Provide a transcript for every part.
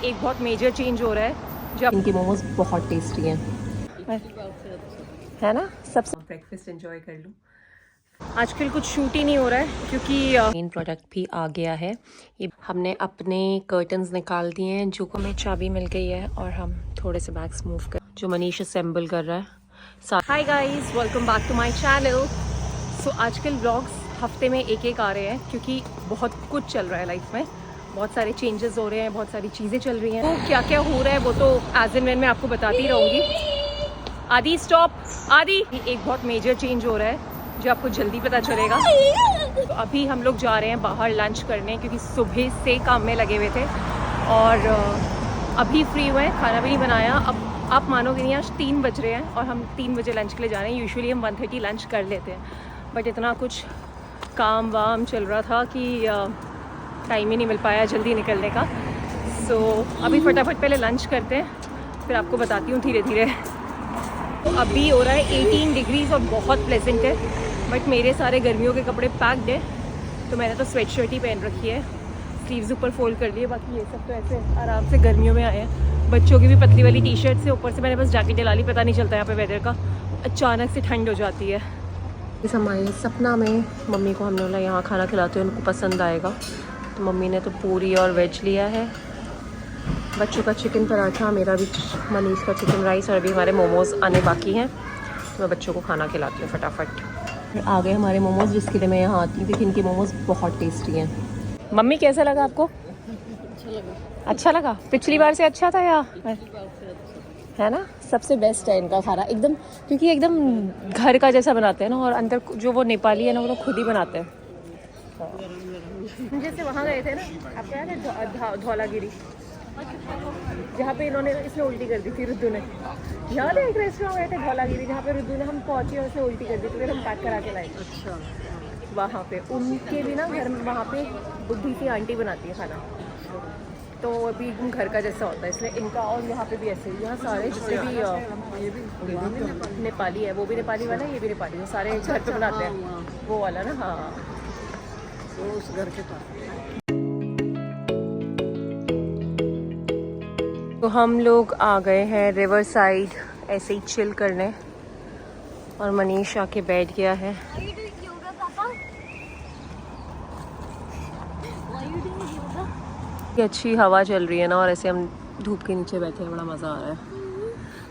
एक बहुत major change हो रहा है जब इनके मोमोज बहुत टेस्टी हैं, है ना। सबसे ब्रेकफास्ट एंजॉय कर लूँ। आजकल कुछ शूट ही नहीं हो रहा है क्योंकि मेन प्रोडक्ट भी आ गया है। ये हमने अपने कर्टन्स निकाल दिए हैं, जो हमें चाबी मिल गई है और हम थोड़े से बैग्स मूव कर, जो मनीष असेंबल कर रहा है। Hi guys, welcome back to my channel. So आजकल व्लॉग्स हफ्ते में एक आरे हैं क्योंकि बहुत कुछ चल रहा है लाइफ में, बहुत सारे चेंजेस हो रहे हैं, बहुत सारी चीज़ें चल रही हैं। तो क्या क्या हो रहा है वो तो एज एंड व्हेन मैं आपको बताती रहूँगी। आदि स्टॉप, आदि एक बहुत मेजर चेंज हो रहा है जो आपको जल्दी पता चलेगा। तो अभी हम लोग जा रहे हैं बाहर लंच करने क्योंकि सुबह से काम में लगे हुए थे और अभी फ्री हुए हैं, खाना भी नहीं बनाया। अब आप मानोगे नहीं, आज 3 बज रहे हैं और हम 3 बजे लंच के लिए जा रहे हैं। यूजुअली हम 1:30 लंच कर लेते हैं, बट इतना कुछ काम वाम चल रहा था कि टाइम ही नहीं मिल पाया जल्दी निकलने का। सो अभी फटाफट पहले लंच करते हैं, फिर आपको बताती हूँ धीरे धीरे। तो अभी हो रहा है 18 डिग्रीज और बहुत प्लेजेंट है, बट मेरे सारे गर्मियों के कपड़े पैक्ड है तो मैंने तो स्वेट शर्ट ही पहन रखी है, स्लीव्स ऊपर फोल्ड कर लिए। बाकी ये सब तो ऐसे आराम से गर्मियों में आए हैं। बच्चों की भी पतली वाली टी शर्ट से ऊपर से मैंने बस जैकेट डाली, पता नहीं चलता यहाँ पे वेदर का, अचानक से ठंड हो जाती है। इस हमारे सपना में मम्मी को हमने बोला यहाँ खाना खिलाते हैं, उनको पसंद आएगा। तो मम्मी ने तो पूरी और वेज लिया है, बच्चों का चिकन पराठा, मेरा भी मनीष का चिकन राइस, और अभी हमारे मोमोज़ आने बाकी हैं। तो मैं बच्चों को खाना खिलाती हूँ फटाफट। फिर आ गए हमारे मोमोज़, जिसके लिए मैं यहाँ आती हूँ क्योंकि इनके मोमोज़ बहुत टेस्टी हैं। मम्मी कैसा लगा आपको? अच्छा लगा। पिछली बार से अच्छा था या है ना? सबसे बेस्ट है इनका खाना एकदम, क्योंकि एकदम घर का जैसा बनाते हैं ना, और अंदर जो वो नेपाली है ना वो तो खुद ही बनाते हैं। जैसे वहाँ गए थे ना, आपको याद है धौलागिरी, जहाँ पे इसने उल्टी कर दी थी रुद्दू ने। याद है एक रेस्टोरेंट गए थे धौलागिरी, जहाँ पे रुद्दू ने, हम पहुँचे और उसने उल्टी कर दी थी, फिर हम पैक करा के लाए। अच्छा, वहाँ पे उनके भी ना घर, वहाँ पे बुद्धि सी आंटी बनाती है खाना, तो अभी एकदम घर का जैसा होता है, इसलिए इनका। और यहाँ पे भी ऐसे, यहाँ सारे जितने भी नेपाली है, वो भी नेपाली वाला है, ये भी नेपाली, वो सारे घर पे बनाते हैं वो वाला ना। हाँ, तो उस घर के पास। तो हम लोग आ गए हैं रिवर साइड ऐसे ही चिल करने, और मनीष आके बैठ गया है। अच्छी हवा चल रही है ना, और ऐसे हम धूप के नीचे बैठे हैं, बड़ा मज़ा आ रहा है।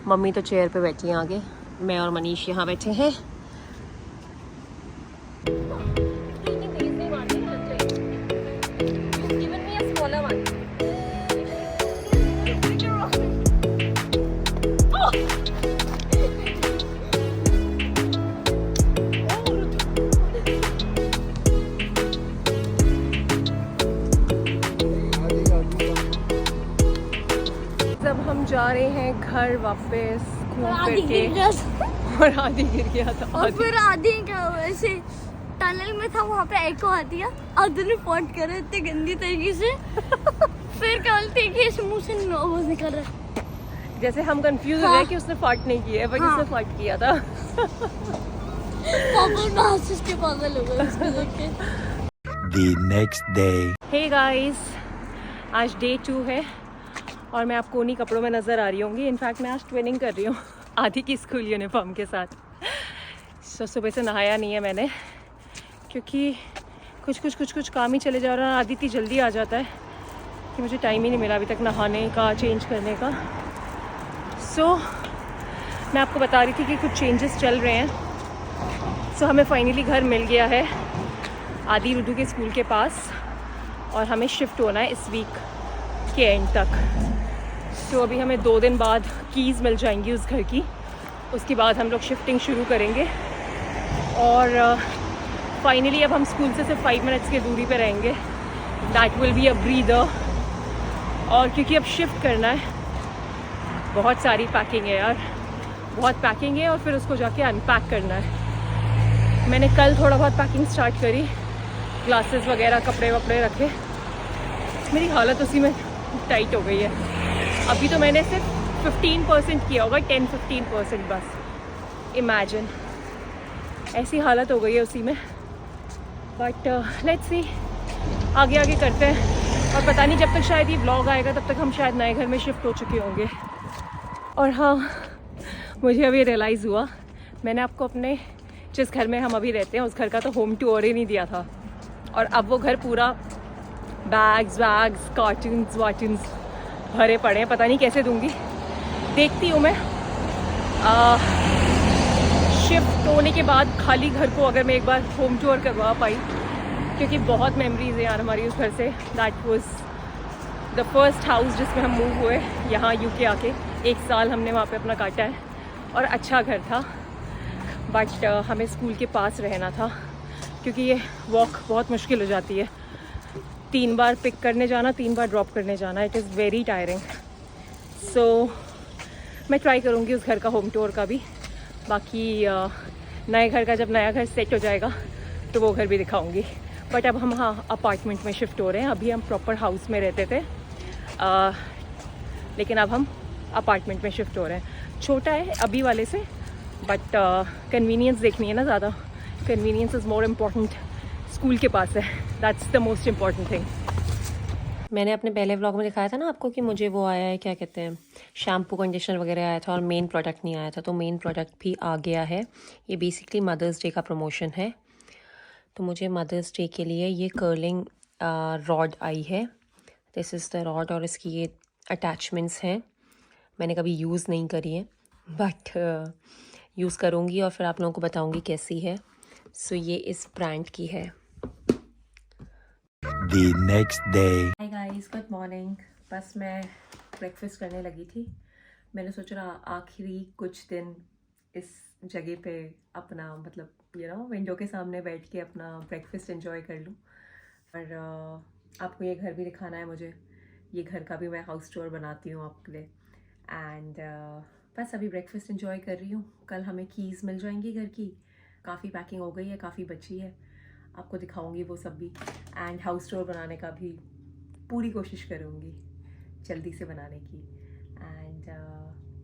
मम्मी तो चेयर पे बैठी हैं आगे, मैं और मनीष यहाँ बैठे हैं। जब हम जा रहे हैं घर वापस घूम फिर के, और आधी गिर गया था, और फिर आधी क्या वैसे टनल में था, वहाँ पे एको आती है, आधे ने फॉट कर रहे इतने गंदी तरीके से। फिर क्या बोलते हैं कि इस मुंह से आवाज निकल रहा है, जैसे हम कंफ्यूज हो गए कि उसने फाट नहीं किया है, बट उसने फाट किया था। पागल हो गए उसको देख के। The next day. Hey guys, आज डे 2 है और मैं आपको उन्हीं कपड़ों में नज़र आ रही होंगी। इनफैक्ट मैं आज ट्विनिंग कर रही हूँ आदि की स्कूल यूनिफॉर्म के साथ। सुबह से नहाया नहीं है मैंने क्योंकि कुछ काम ही चले जा रहा है। आदि इतनी जल्दी आ जाता है कि मुझे टाइम ही नहीं मिला अभी तक नहाने का, चेंज करने का। सो मैं आपको बता रही थी कि कुछ चेंजेस चल रहे हैं। सो हमें फाइनली घर मिल गया है आदि रुद्दू के स्कूल के पास, और हमें शिफ्ट होना है इस वीक के एंड तक। तो अभी हमें 2 दिन बाद कीज़ मिल जाएंगी उस घर की, उसके बाद हम लोग शिफ्टिंग शुरू करेंगे। और फाइनली अब हम स्कूल से सिर्फ 5 मिनट्स की दूरी पे रहेंगे। That will be a breather. और क्योंकि अब शिफ्ट करना है, बहुत सारी पैकिंग है यार, बहुत पैकिंग है, और फिर उसको जाके अनपैक करना है। मैंने कल थोड़ा बहुत पैकिंग स्टार्ट करी, ग्लासेस वगैरह, कपड़े वपड़े रखे। मेरी हालत उसी में टाइट हो गई है। अभी तो मैंने सिर्फ 15% किया होगा, 10-15% बस। इमेजिन, ऐसी हालत हो गई है उसी में। बट लेट्स सी, आगे करते हैं। और पता नहीं जब तक शायद ये व्लॉग आएगा तब तक हम शायद नए घर में शिफ्ट हो चुके होंगे। और हाँ, मुझे अभी रियलाइज़ हुआ, मैंने आपको अपने जिस घर में हम अभी रहते हैं उस घर का तो होम टूर ही नहीं दिया था। और अब वो घर पूरा बैग्स कार्टून्स वार्टून्स भरे पड़े हैं, पता नहीं कैसे दूंगी, देखती हूँ मैं। शिफ्ट होने के बाद खाली घर को अगर मैं एक बार होम टूर करवा पाई, क्योंकि बहुत मेमोरीज है यार हमारी उस घर से। That was the first house जिसमें हम मूव हुए यहाँ यूके आके। 1 साल हमने वहाँ पे अपना काटा है और अच्छा घर था, बट हमें स्कूल के पास रहना था क्योंकि ये वॉक बहुत मुश्किल हो जाती है। 3 बार पिक करने जाना, 3 बार ड्रॉप करने जाना, इट इज़ वेरी टायरिंग। सो मैं ट्राई करूँगी उस घर का होम टूर का भी। बाकी नए घर का जब नया घर सेट हो जाएगा तो वो घर भी दिखाऊंगी। बट अब हम हाँ अपार्टमेंट में शिफ्ट हो रहे हैं। अभी हम प्रॉपर हाउस में रहते थे, लेकिन अब हम अपार्टमेंट में शिफ्ट हो रहे हैं। छोटा है अभी वाले से, बट कन्वीनियंस देखनी है ना ज़्यादा। Convenience is more important. School के पास है, that's the most important thing. मैंने अपने पहले व्लॉग में दिखाया था ना आपको कि मुझे वो आया है, क्या कहते हैं, शैम्पू कंडीशनर वगैरह आया था और मेन प्रोडक्ट नहीं आया था। तो मेन प्रोडक्ट भी आ गया है। ये बेसिकली मदर्स डे का प्रमोशन है। तो मुझे मदर्स डे के लिए ये कर्लिंग रॉड आई है। दिस इज़ द रॉड और इसकी ये अटैचमेंट्स हैं। मैंने कभी यूज़ नहीं करी है, बट यूज़ करूँगी और फिर आप लोगों को बताऊँगी कैसी है। सो ये इस ब्रांड की है। The next day. Hi guys, good morning. बस मैं ब्रेकफास्ट करने लगी थी। मैंने सोचा आखिरी कुछ दिन इस जगह पे अपना मतलब विंडो के सामने बैठ के अपना ब्रेकफास्ट एंजॉय कर लूँ। और आपको ये घर भी दिखाना है मुझे। ये घर का भी मैं हाउस टूर बनाती हूँ आपके लिए। एंड बस अभी ब्रेकफास्ट एंजॉय कर रही हूँ। कल हमें कीज़ मिल जाएंगी घर की। काफ़ी पैकिंग हो गई है, काफ़ी बची है, आपको दिखाऊंगी वो सब भी। एंड हाउस टूर बनाने का भी पूरी कोशिश करूँगी जल्दी से बनाने की। एंड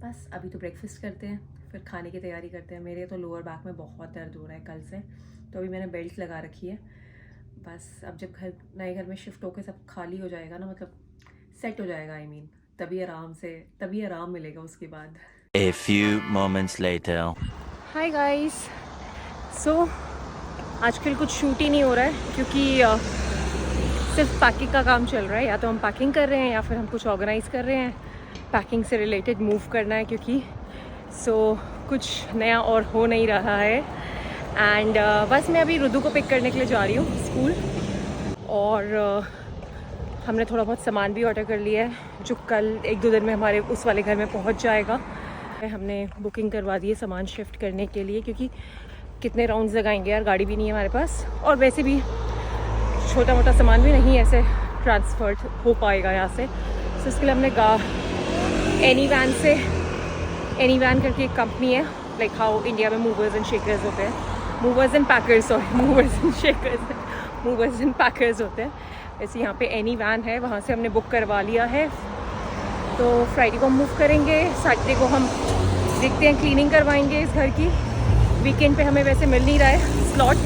बस अभी तो ब्रेकफास्ट करते हैं, फिर खाने की तैयारी करते हैं। मेरे तो लोअर बैक में बहुत दर्द हो रहा है कल से, तो अभी मैंने बेल्ट लगा रखी है। बस अब जब नए घर में शिफ्ट होकर सब खाली हो जाएगा ना, मतलब सेट हो जाएगा, I mean, तभी आराम मिलेगा उसके बाद। A few moments later. Hi guys. So आजकल कुछ शूट ही नहीं हो रहा है क्योंकि सिर्फ पैकिंग का काम चल रहा है। या तो हम पैकिंग कर रहे हैं या फिर हम कुछ ऑर्गेनाइज़ कर रहे हैं। पैकिंग से रिलेटेड मूव करना है क्योंकि कुछ नया और हो नहीं रहा है। एंड बस मैं अभी रुदू को पिक करने के लिए जा रही हूँ स्कूल। और हमने थोड़ा बहुत सामान भी ऑर्डर कर लिया है जो कल 1-2 दिन में हमारे उस वाले घर में पहुँच जाएगा। हमने बुकिंग करवा दी है सामान शिफ्ट करने के लिए, क्योंकि कितने राउंड्स लगाएंगे यार, गाड़ी भी नहीं है हमारे पास। और वैसे भी छोटा मोटा सामान भी नहीं ऐसे ट्रांसफ़र हो पाएगा यहाँ से। तो इसके लिए हमने एनी वैन करके एक कंपनी है, लाइक हाउ इंडिया में मूवर्स एंड शेकर्स होते हैं, मूवर्स एंड पैकर्स होते हैं, वैसे यहाँ पे एनी वैन है, वहाँ से हमने बुक करवा लिया है। तो फ्राइडे को हम मूव करेंगे, सैटरडे को हम देखते हैं क्लीनिंग करवाएंगे इस घर की। वीकेंड पे हमें वैसे मिल नहीं रहा है स्लॉट,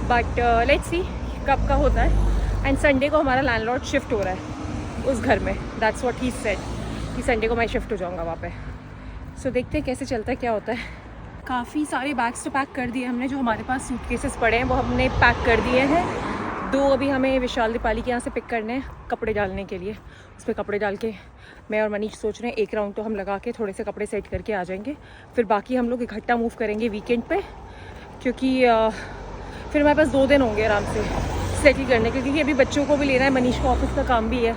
बट लेट्स सी कब का होता है। एंड संडे को हमारा लैंडलॉर्ड शिफ्ट हो रहा है उस घर में। दैट्स व्हाट ही सेड कि संडे को मैं शिफ्ट हो जाऊंगा वहाँ पे। सो देखते हैं कैसे चलता है, क्या होता है। काफ़ी सारे बैग्स तो पैक कर दिए हमने। जो हमारे पास सूटकेसेस पड़े हैं वो हमने पैक कर दिए हैं। 2 अभी हमें विशाल दीपाली के यहाँ से पिक करने हैं कपड़े डालने के लिए। उस पर कपड़े डाल के मैं और मनीष सोच रहे हैं 1 राउंड तो हम लगा के थोड़े से कपड़े सेट करके आ जाएंगे। फिर बाकी हम लोग इकट्ठा मूव करेंगे वीकेंड पे, क्योंकि फिर हमारे पास 2 दिन होंगे आराम से सेटल करने के, क्योंकि अभी बच्चों को भी लेना है, मनीष को ऑफिस का काम भी है।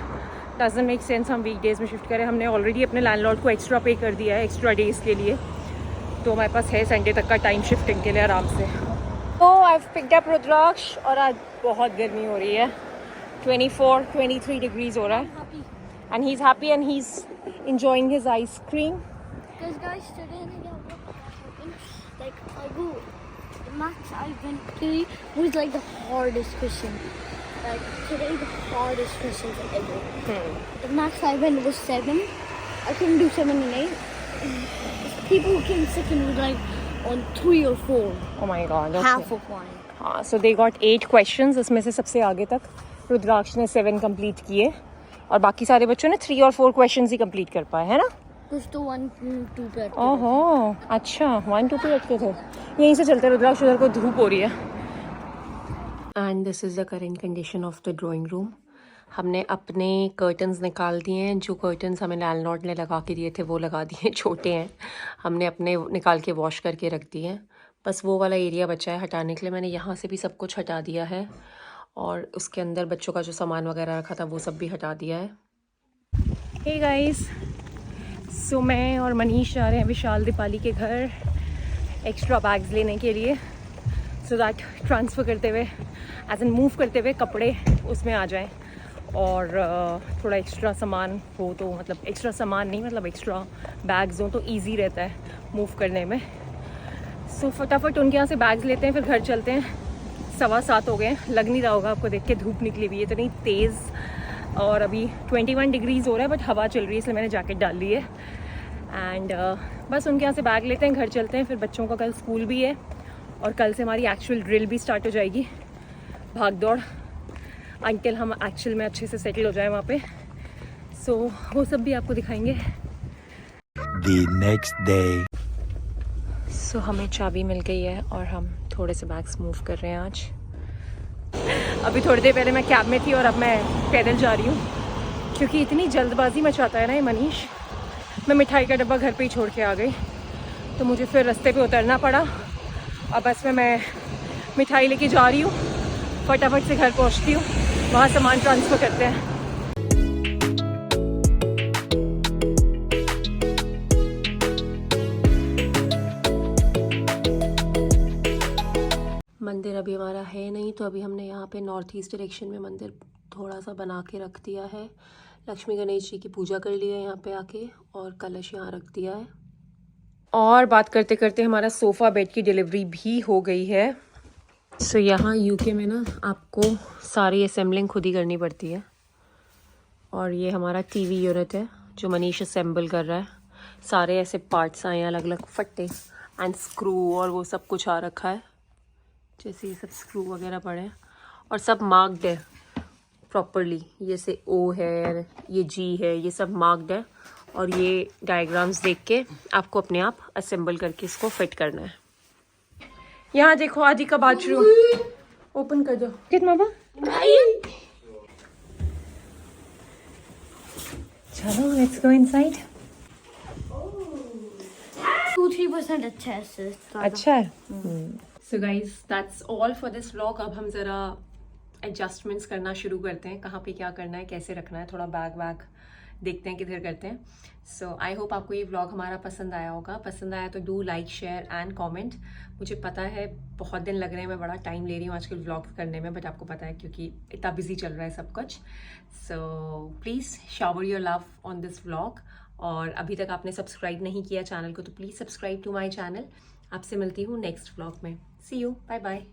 डजंट मेक सेंस हम वीकडेज़ में शिफ्ट करें। हमने ऑलरेडी अपने लैंडलॉर्ड को एक्स्ट्रा पे कर दिया है एक्स्ट्रा डेज़ के लिए, तो हमारे पास है संडे तक का टाइम शिफ्टिंग के लिए आराम से। तो आई पिक्ड अप रुद्राक्ष और आज बहुत गर्मी हो रही है, 24-23 डिग्रीज हो रहा है। And he is happy and he is enjoying his ice cream. Because guys, today like the maths I went to was like the hardest question. Like today the hardest questions ever. The maths I went was 7. I couldn't do 7 and 8. People who came second was like on 3 or 4. Oh my god. Okay. Half of one. हाँ, so they got 8 questions. उसमें से सबसे आगे तक रुद्राक्ष ने 7 complete किए और बाकी सारे बच्चों ने 3 और 4 क्वेश्चंस ही कंप्लीट कर पाए, है ना? कुछ तो 1 2 पे अटके ओहो, अच्छा 1 2 पे अटके थे। यहीं से चलते रुद्राक्ष, उधर को धूप हो रही है। And this is the current condition of the drawing room. हमने अपने कर्टन्स निकाल दिए हैं। जो कर्टन्स हमें लैंडलॉर्ड ने लगा के दिए थे वो लगा दिए, छोटे हैं। हमने अपने निकाल के वॉश करके रख दिए हैं। बस वो वाला एरिया बचा है हटाने के लिए। मैंने यहाँ से भी सब कुछ हटा दिया है और उसके अंदर बच्चों का जो सामान वगैरह रखा था वो सब भी हटा दिया है। हे गाइस, सो मैं और मनीष जा रहे हैं विशाल दीपाली के घर एक्स्ट्रा बैग्स लेने के लिए, सो दैट ट्रांसफ़र करते हुए एज एन मूव करते हुए कपड़े उसमें आ जाएं और थोड़ा एक्स्ट्रा सामान हो तो, मतलब एक्स्ट्रा सामान नहीं, मतलब एक्स्ट्रा बैग्स हो तो इजी रहता है मूव करने में। सो फटाफट उनके यहाँ से बैग्स लेते हैं, फिर घर चलते हैं। 7:15 हो गए हैं। लग नहीं रहा होगा आपको देख के, धूप निकली हुई है इतनी तेज़ और अभी 21 डिग्रीज़ हो रहा है, बट हवा चल रही है इसलिए मैंने जैकेट डाल ली है। एंड बस उनके यहाँ से बैग लेते हैं, घर चलते हैं। फिर बच्चों का कल स्कूल भी है और कल से हमारी एक्चुअल ड्रिल भी स्टार्ट हो जाएगी, भाग दौड़, अंटिल हम एक्चुअल में अच्छे से सेटल हो जाए वहाँ पे। सो वो सब भी आपको दिखाएंगे। The next day. सो हमें चाबी मिल गई है और हम थोड़े से बैग्स मूव कर रहे हैं आज। अभी थोड़ी देर पहले मैं कैब में थी और अब मैं पैदल जा रही हूँ, क्योंकि इतनी जल्दबाजी मचाता है ना ये मनीष। मैं मिठाई का डब्बा घर पे ही छोड़ के आ गई, तो मुझे फिर रास्ते पे उतरना पड़ा। और बस में मैं मिठाई लेके जा रही हूँ, फटाफट से घर पहुँचती हूँ, वहाँ सामान ट्रांसफ़र करते हैं। मंदिर अभी हमारा है नहीं, तो अभी हमने यहाँ पे नॉर्थ ईस्ट डायरेक्शन में मंदिर थोड़ा सा बना के रख दिया है। लक्ष्मी गणेश जी की पूजा कर ली है यहाँ पे आके और कलश यहाँ रख दिया है। और बात करते करते हमारा सोफ़ा बेड की डिलीवरी भी हो गई है। सो यहाँ यूके में ना आपको सारी असेंबलिंग खुद ही करनी पड़ती है। और ये हमारा टीवी यूनिट है जो मनीष असेंबल कर रहा है। सारे ऐसे पार्ट्स आए हैं, अलग अलग फट्टे एंड स्क्रू और वो सब कुछ आ रखा है, जैसे ये सब स्क्रू वगैरह पड़े हैं और सब मार्क्ड है प्रॉपरली। ये से O है, ये G है, ये सब मार्क्ड है। और ये डायग्राम्स देख के आपको अपने आप असेंबल करके इसको फिट करना है। यहाँ देखो, आदि का बाथरूम ओपन कर दो। कितना बा? चलो लेट्स गो इनसाइड। 2-3% अच्छा है इससे। अच्छा है। So guys that's all for this vlog. अब हम ज़रा एडजस्टमेंट्स करना शुरू करते हैं, कहाँ पे क्या करना है, कैसे रखना है, थोड़ा बैग वैग देखते हैं किधर करते हैं। सो आई होप आपको ये व्लॉग हमारा पसंद आया होगा। पसंद आया तो do like, share and comment. मुझे पता है बहुत दिन लग रहे हैं, मैं बड़ा टाइम ले रही हूँ आजकल व्लॉग करने में, बट आपको पता है क्योंकि इतना बिजी चल रहा है सब कुछ। So please shower your love on this vlog. और अभी तक आपने सब्सक्राइब नहीं किया चैनल को तो please subscribe to my channel. आपसे मिलती हूँ नेक्स्ट व्लॉग में। See you, bye bye.